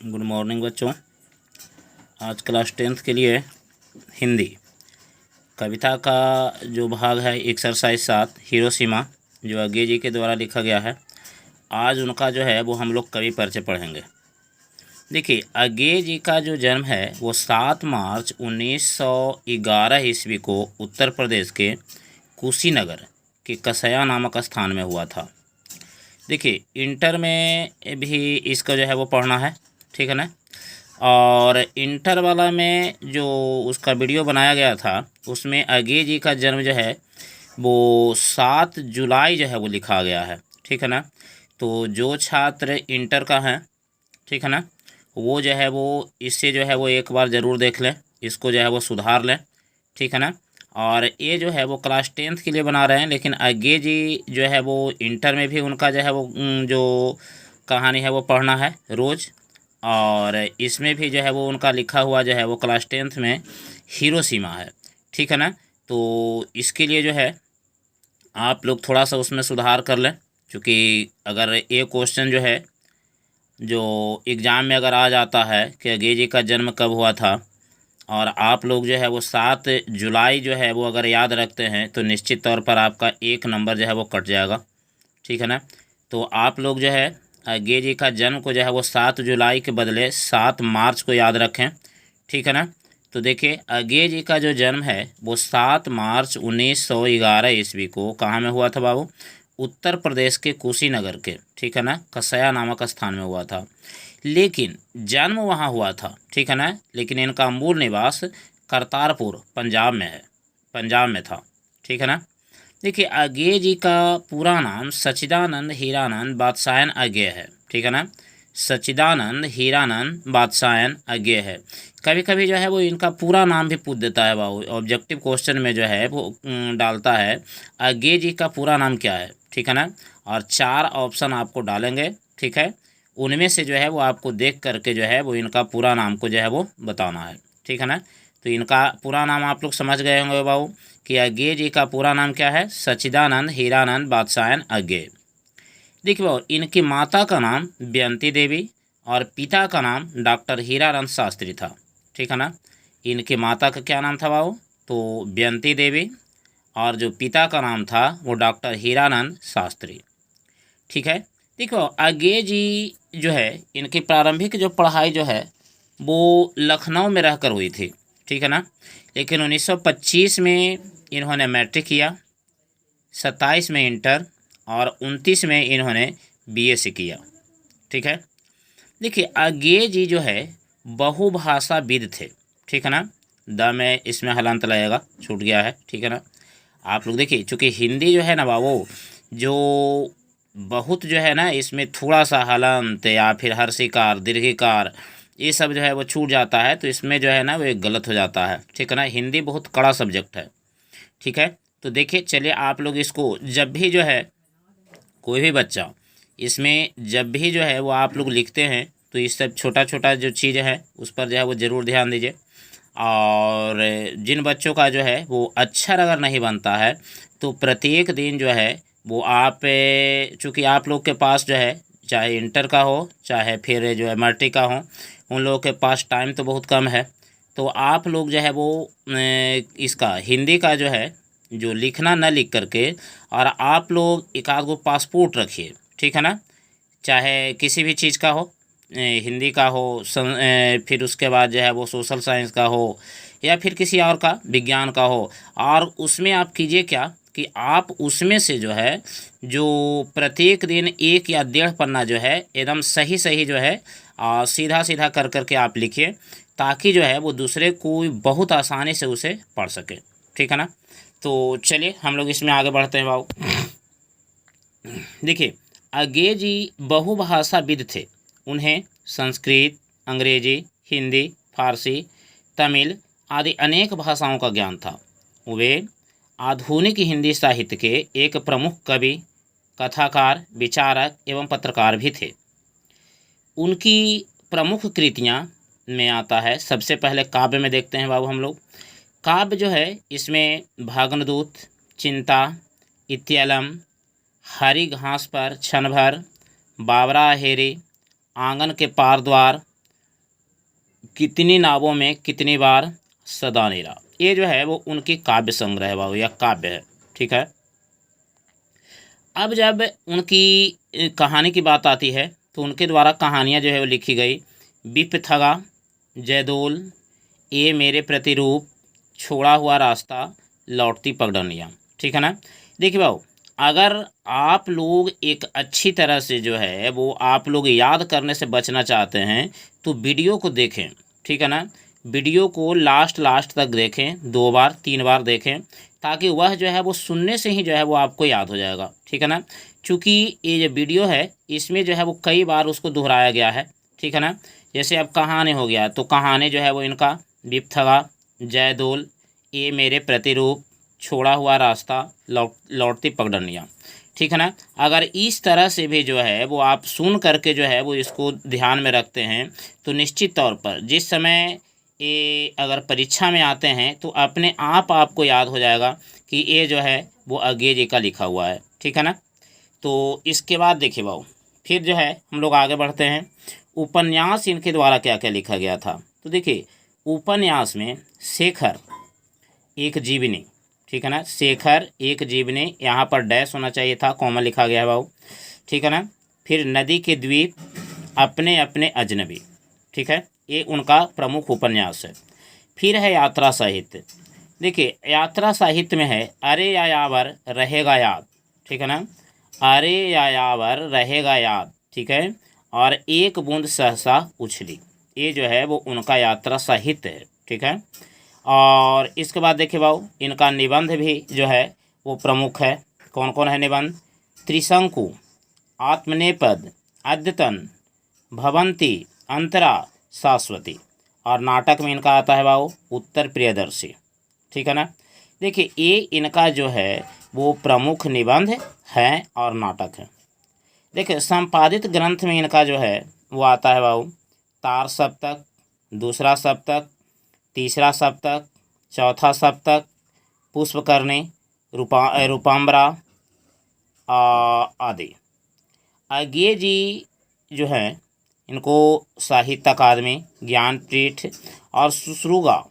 Good morning बच्चों। आज class 10th के लिए हिंदी कविता का जो भाग है एक्सरसाइज 7 हिरोशिमा, जो अज्ञे जी के द्वारा लिखा गया है। आज उनका जो है वो हम लोग कवि परिचय पढ़ेंगे। देखिए, अज्ञे जी का जो जन्म है वो 7 मार्च 1911 ईस्वी को उत्तर प्रदेश के कुशीनगर के कसया नामक स्थान में हुआ था। देखिए, इंटर में भी इसका जो है वो पढ़ना है, ठीक है ना। और इंटर वाला में जो उसका वीडियो बनाया गया था उसमें अज्ञे जी का जन्म जो है वो 7 जुलाई जो है वो लिखा गया है, ठीक है ना। तो जो छात्र इंटर का है, ठीक है ना, वो जो है वो इससे जो है वो एक बार ज़रूर देख लें, इसको जो है वो सुधार लें, ठीक है ना। और ये जो है वो क्लास 10th के लिए बना रहे हैं, लेकिन अज्ञे जी जो है वो इंटर में भी उनका जो है वो जो कहानी है वो पढ़ना है रोज़। और इसमें भी जो है वो उनका लिखा हुआ जो है वो क्लास 10th में हिरोशिमा है, ठीक है ना। तो इसके लिए जो है आप लोग थोड़ा सा उसमें सुधार कर लें, क्योंकि अगर ये क्वेश्चन जो है जो एग्ज़ाम में अगर आ जाता है कि अज्ञे जी का जन्म कब हुआ था, और आप लोग जो है वो 7 जुलाई जो है वो अगर याद रखते हैं तो निश्चित तौर पर आपका 1 नंबर जो है वो कट जाएगा, ठीक है ना। तो आप लोग जो है अज्ञे जी का जन्म को जो है वो 7 जुलाई के बदले 7 मार्च को याद रखें, ठीक है ना। तो देखिए, अज्ञे जी का जो जन्म है वो 7 मार्च 1911 ईस्वी को कहाँ में हुआ था बाबू? उत्तर प्रदेश के कुशीनगर के, ठीक है ना, कसया नामक स्थान में हुआ था। लेकिन जन्म वहाँ हुआ था, ठीक है ना, लेकिन इनका मूल निवास करतारपुर पंजाब में है, पंजाब में था, ठीक है ना। देखिए, अज्ञे जी का पूरा नाम सच्चिदानंद हीरानंद बादशायन अज्ञे है, ठीक है ना। सच्चिदानंद हीरानंद बादशायन अज्ञे है। कभी कभी जो है वो इनका पूरा नाम भी पूछ देता है बाबू, ऑब्जेक्टिव क्वेश्चन में जो है वो डालता है अज्ञे जी का पूरा नाम क्या है, ठीक है ना। और 4 ऑप्शन आपको डालेंगे, ठीक है, उनमें से जो है वो आपको देख करके जो है वो इनका पूरा नाम को जो है वो बताना है, ठीक है ना। तो इनका पूरा नाम आप लोग समझ गए होंगे बाबू कि अज्ञे जी का पूरा नाम क्या है? सच्चिदानंद हीरानंद बादशायन अज्ञे। देखिए बाबू, इनकी माता का नाम बेयंती देवी और पिता का नाम डॉक्टर हीरानंद शास्त्री था, ठीक है ना। इनकी माता का क्या नाम था बाबू? तो बेयंती देवी, और जो पिता का नाम था वो डॉक्टर हीरानंद शास्त्री, ठीक है। देखो, अज्ञे जी जो है इनकी प्रारंभिक जो पढ़ाई जो है वो लखनऊ में रहकर हुई थी, ठीक है ना। लेकिन 1925 में इन्होंने मैट्रिक किया, 27 में इंटर और 29 में इन्होंने बीएससी किया, ठीक है। देखिए, अज्ञे जी जो है बहुभाषाविद थे, ठीक है ना। द में इसमें हलंत लगेगा, छूट गया है, ठीक है ना। आप लोग देखिए, चूँकि हिंदी जो है ना बाबू, जो बहुत जो है ना इसमें थोड़ा सा हलंत या फिर हर्षिकार दीर्घिकार ये सब जो है वो छूट जाता है, तो इसमें जो है ना वो एक गलत हो जाता है, ठीक है ना। हिंदी बहुत कड़ा सब्जेक्ट है, ठीक है। तो देखिए, चलिए आप लोग इसको जब भी जो है कोई भी बच्चा इसमें जब भी जो है वो आप लोग लिखते हैं तो इस सब छोटा छोटा जो चीज़ है उस पर जो है वो ज़रूर ध्यान दीजिए। और जिन बच्चों का जो है वो अक्षर अगर नहीं बनता है तो प्रत्येक दिन जो है वो आप चूँकि आप लोग के पास जो है चाहे इंटर का हो चाहे फिर जो है मैट्रिक का हो, उन लोगों के पास टाइम तो बहुत कम है। तो आप लोग जो है वो इसका हिंदी का जो है जो लिखना न लिख करके, और आप लोग एक आध गो पासपोर्ट रखिए, ठीक है ना। चाहे किसी भी चीज़ का हो, हिंदी का हो, फिर उसके बाद जो है वो सोशल साइंस का हो या फिर किसी और का विज्ञान का हो। और उसमें आप कीजिए क्या कि आप उसमें से जो है जो प्रत्येक दिन 1 या 1.5 पन्ना जो है एकदम सही सही जो है सीधा सीधा कर करके आप लिखिए, ताकि जो है वो दूसरे कोई बहुत आसानी से उसे पढ़ सके, ठीक है ना। तो चलिए हम लोग इसमें आगे बढ़ते हैं बाबू। देखिए, अज्ञे जी बहुभाषाविद थे। उन्हें संस्कृत, अंग्रेजी, हिंदी, फारसी, तमिल आदि अनेक भाषाओं का ज्ञान था। वे आधुनिक हिंदी साहित्य के एक प्रमुख कवि, कथाकार, विचारक एवं पत्रकार भी थे। उनकी प्रमुख कृतियाँ में आता है, सबसे पहले काव्य में देखते हैं बाबू हम लोग। काव्य जो है इसमें भाग्नदूत, चिंता, इत्यलम, हरी घास पर क्षण भर, बाबरा हेरी, आंगन के पार द्वार, कितनी नावों में कितनी बार सदा नीरा। ये जो है वो उनकी काव्य संग्रह है बाबू, या काव्य है, ठीक है। अब जब उनकी कहानी की बात आती है तो उनके द्वारा कहानियाँ जो है वो लिखी गई। विपथगा, जयदोल, ये मेरे प्रतिरूप, छोड़ा हुआ रास्ता, लौटती पगडंडियाँ, ठीक है ना। देखिए भाऊ, अगर आप लोग एक अच्छी तरह से जो है वो आप लोग याद करने से बचना चाहते हैं तो वीडियो को देखें, ठीक है ना। वीडियो को लास्ट तक देखें, 2 बार 3 बार देखें, ताकि वह जो है वो सुनने से ही जो है वो आपको याद हो जाएगा, ठीक है ना। चूँकि ये जो वीडियो है इसमें जो है वो कई बार उसको दोहराया गया है, ठीक है ना। जैसे अब कहानी हो गया तो कहानी जो है वो इनका विपथगा, जयदोल, ये मेरे प्रतिरूप, छोड़ा हुआ रास्ता, लौटती पगडंडियाँ, ठीक है ना। अगर इस तरह से भी जो है वो आप सुन करके जो है वो इसको ध्यान में रखते हैं तो निश्चित तौर पर जिस समय ये अगर परीक्षा में आते हैं तो अपने आप आपको याद हो जाएगा कि ये जो है वो अज्ञे जी का लिखा हुआ है, ठीक है ना। तो इसके बाद देखिए भाऊ, फिर जो है हम लोग आगे बढ़ते हैं। उपन्यास इनके द्वारा क्या क्या लिखा गया था, तो देखिए उपन्यास में शेखर एक जीवनी, ठीक है ना। शेखर एक जीवनी, यहाँ पर डैश होना चाहिए था, कॉमा लिखा गया है भाऊ, ठीक है ना। फिर नदी के द्वीप, अपने अपने अजनबी, ठीक है, ये उनका प्रमुख उपन्यास है। फिर है यात्रा साहित्य। देखिए यात्रा साहित्य में है अरे यायावर रहेगा याद, ठीक है ना, अरे यायावर रहेगा याद, ठीक है, और एक बूंद सहसा उछली, ये जो है वो उनका यात्रा साहित्य है, ठीक है। और इसके बाद देखिए भाऊ, इनका निबंध भी जो है वो प्रमुख है। कौन कौन है निबंध? त्रिशंकु, आत्मनेपद, अद्यतन, भवंती, अंतरा, शाश्वती। और नाटक में इनका आता है भाऊ उत्तर प्रियदर्शी, ठीक है ना। देखिए ये इनका जो है वो प्रमुख निबंध है और नाटक है। देखिए संपादित ग्रंथ में इनका जो है वो आता है भाऊ तार सप्तक, दूसरा सप्तक, तीसरा सप्तक, चौथा सप्तक, पुष्पकर्णी, रूपाम्बरा आदि। अज्ञे जी जो है इनको साहित्य अकादमी, ज्ञानपीठ और सुश्रुगा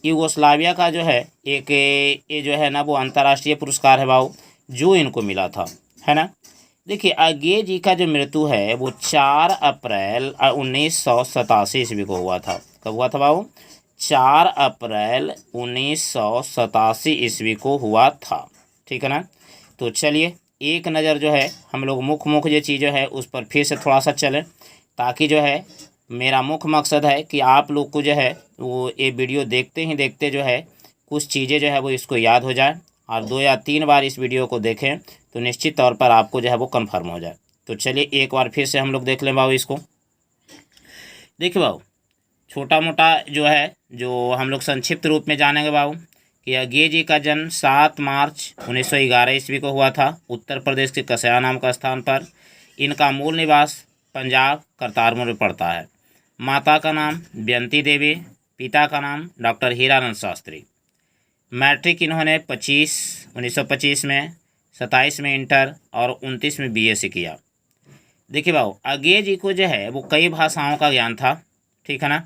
यूगोस्लाविया का जो है एक ये जो है ना वो अंतर्राष्ट्रीय पुरस्कार है भाऊ जो इनको मिला था, है ना। देखिए अज्ञे जी का जो मृत्यु है वो 4 अप्रैल 1987 ईस्वी को हुआ था। कब हुआ था भाऊ? 4 अप्रैल 1987 ईस्वी को हुआ था, ठीक है ना। तो चलिए एक नज़र जो है हम लोग मुख्य जो चीज़ें है उस पर फिर से थोड़ा सा चलें, ताकि जो है मेरा मुख्य मकसद है कि आप लोग को जो है वो ये वीडियो देखते ही देखते जो है कुछ चीज़ें जो है वो इसको याद हो जाए, और 2 या 3 बार इस वीडियो को देखें तो निश्चित तौर पर आपको जो है वो कन्फर्म हो जाए। तो चलिए एक बार फिर से हम लोग देख लें बाबू इसको। देखिए बाबू छोटा मोटा जो है जो हम लोग संक्षिप्त रूप में जानेंगे बाबू कि अज्ञे जी का जन्म 7 मार्च 1911 ईस्वी को हुआ था उत्तर प्रदेश के कसया नाम का स्थान पर। इनका मूल निवास पंजाब करतारपुर में पड़ता है। माता का नाम बेंती देवी, पिता का नाम डॉक्टर हीरानंद शास्त्री। मैट्रिक इन्होंने 1925 में, 27 में इंटर और 29 में बीएससी किया। देखिए बाबू अज्ञे जी को जो है वो कई भाषाओं का ज्ञान था, ठीक है ना।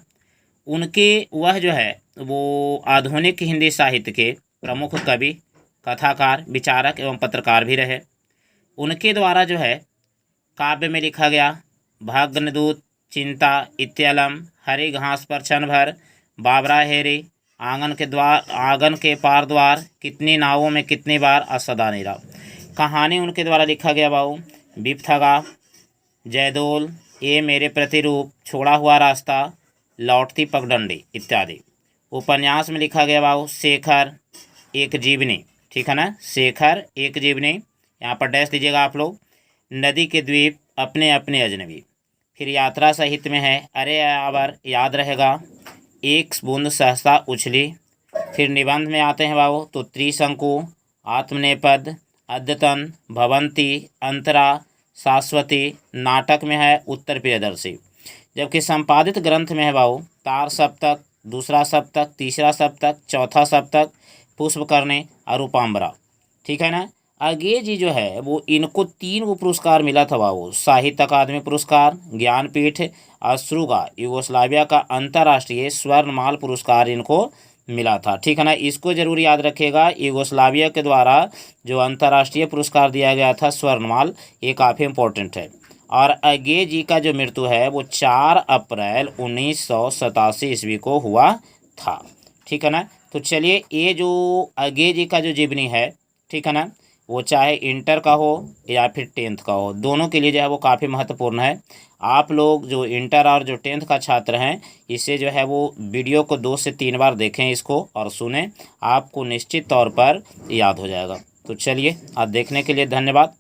उनके वह जो है वो आधुनिक हिंदी साहित्य के प्रमुख कवि, कथाकार, विचारक एवं पत्रकार भी रहे। उनके द्वारा जो है काव्य में लिखा गया भाग्यदूत, चिंता, इत्यलम, हरी घास पर क्षण भर, बाबरा हेरी, आंगन के पार द्वार, कितनी नावों में कितनी बार, असदा नीरा। कहानी उनके द्वारा लिखा गया बाबू विपथगा, जयदोल, ये मेरे प्रतिरूप, छोड़ा हुआ रास्ता, लौटती पगडंडी इत्यादि। उपन्यास में लिखा गया बाबू शेखर एक जीवनी, ठीक है ना, शेखर एक जीवनी, यहाँ पर डैश दीजिएगा आप लोग। नदी के द्वीप, अपने अपने अजनबी। फिर यात्रा साहित्य में है अरे यावर याद रहेगा, एक बूंद सहसा उछली। फिर निबंध में आते हैं बाबू तो त्रिशंकु, आत्मनेपद, अद्यतन, भवंती, अंतरा, शाश्वती। नाटक में है उत्तर प्रियदर्शी। जबकि संपादित ग्रंथ में है बाबू तार सप्तक, दूसरा सप्तक, तीसरा सप्तक, चौथा सप्तक, पुष्पकर्णी और रूपाम्बरा, ठीक है ना। अगे जी जो है वो इनको 3 वो पुरस्कार मिला था बाबू। साहित्य अकादमी पुरस्कार, ज्ञानपीठ, अश्रुगा यूगोस्लाविया का अंतर्राष्ट्रीय स्वर्णमाल पुरस्कार इनको मिला था। ठीक है ना, इसको जरूर याद रखिएगा। यूगोस्लाविया के द्वारा जो अंतर्राष्ट्रीय पुरस्कार दिया गया था स्वर्णमाल, ये काफ़ी इंपॉर्टेंट है। और अगे जी का जो मृत्यु है वो 4 अप्रैल 1987 ईस्वी को हुआ था। ठीक है ना, तो चलिए ये जो अगे जी का जो जीवनी है, ठीक है ना, वो चाहे इंटर का हो या फिर 10th का हो, दोनों के लिए जो है वो काफ़ी महत्वपूर्ण है। आप लोग जो इंटर और जो 10th का छात्र हैं, इसे जो है वो वीडियो को 2 से 3 बार देखें इसको और सुने, आपको निश्चित तौर पर याद हो जाएगा। तो चलिए, आज देखने के लिए धन्यवाद।